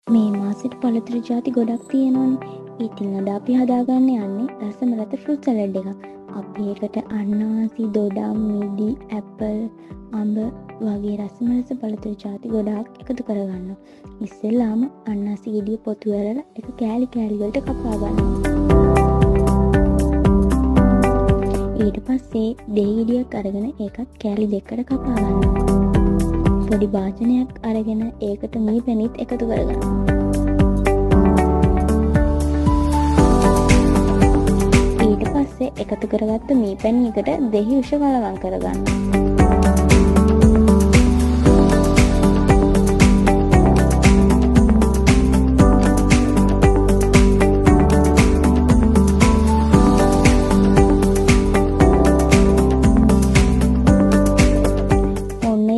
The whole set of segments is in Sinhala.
මේ මාසෙට පළතුරු ಜಾති ගොඩක් තියෙනවනේ. ඉතින් අද අපි හදාගන්න යන්නේ රසම රත ෆෘට් සලාඩ් එකක්. අපි ඒකට අන්නාසි, දොඩම්, මිදි, ඇපල්, අඹ වගේ රසම රස පළතුරු ಜಾති ගොඩක් එකතු කරගන්නවා. ඉස්සෙල්ලාම අන්නාසි ගෙඩිය පොතු ඇරලා ඒක කෑලි කෑලි වලට කපා ගන්නවා. ඊට පස්සේ දෙහි ගෙඩියක් අරගෙන ඒකත් කෑලි දෙකකට කපා ගන්නවා. පොඩි භාජනයක් අරගෙන ඒකට මී පැණිත් එකතු කරගන්න. ඊට පස්සේ එකතු කරගත්ත මී පැණි එකට දෙහි උෂ කලවම් කරගන්න.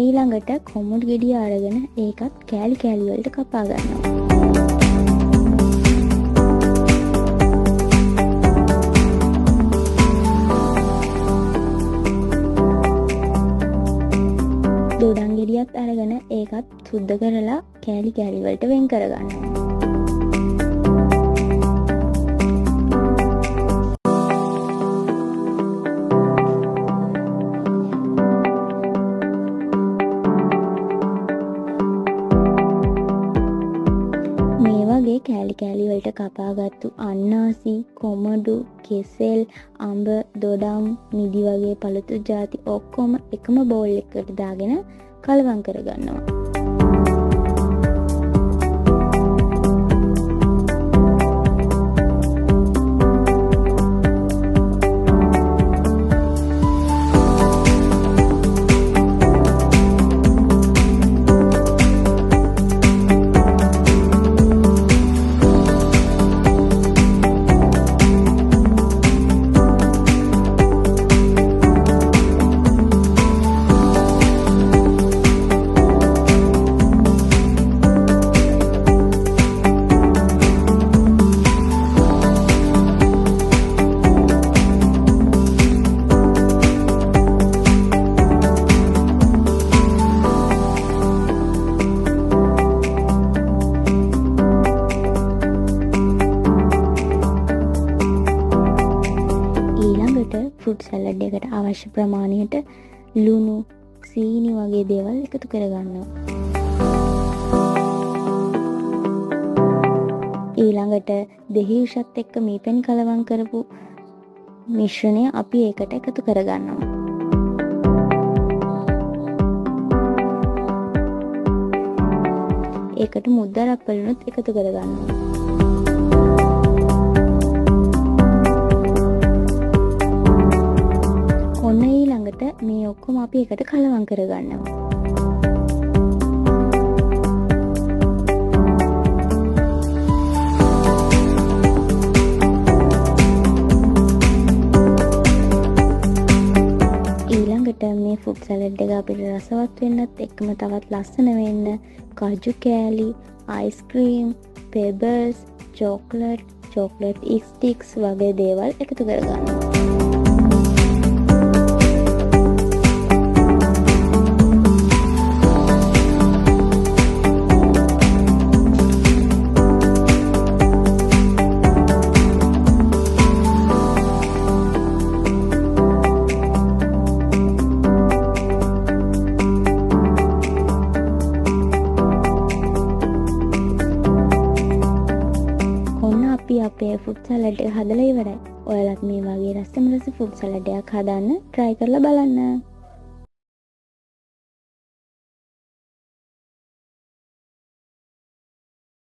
ඊළඟට කොමුඩ් ගෙඩිය අරගෙන ඒකත් කෑලි කෑලි වලට කපා ගන්නවා. දොඩම් ගෙඩියත් අරගෙන ඒකත් සුද්ධ කරලා කෑලි කෑලි වලට වෙන් කරගන්නවා. කෑලි කෑලි වලට කපාගත්තු අන්නාසි, කොමඩු, කෙසෙල්, අඹ, දොඩම්, මිදි වගේ පළතුරු ಜಾති ඔක්කොම එකම බෝල් එකකට දාගෙන කලවම් කරගන්නවා. ෆෘට් සලාඩ් එකට අවශ්‍ය ප්‍රමාණයට ලුණු, සීනි වගේ දේවල් එකතු කරගන්නවා. ඊළඟට දෙහි උෂත් එක්ක මී පැණි කලවම් කරපු මිශ්‍රණය අපි ඒකට එකතු කරගන්නවා. ඒකට මුද්ද රප්පලුනුත් එකතු කරගන්නවා. ඔන්න ඊළඟට මේ ඔක්කොම අපි එකට කලවම් කරගන්නවා. ඊළඟට මේ ෆෘට් සලාඩ් එක අපිට රසවත් වෙන්නත් එක්කම තවත් ලස්සන වෙන්න කාජු කෑලි, අයිස්ක්‍රීම්, පෙබල්ස්, චොක්ලට් ස්ටික්ස් වගේ දේවල් එකතු කරගන්නවා. අපේ ෆෘට් සලාඩ් එක හදලා ඉවරයි. ඔයාලත් මේ වගේ රසම රස ෆෘට් සලාඩ් එකක් හදන්න try කරලා බලන්න.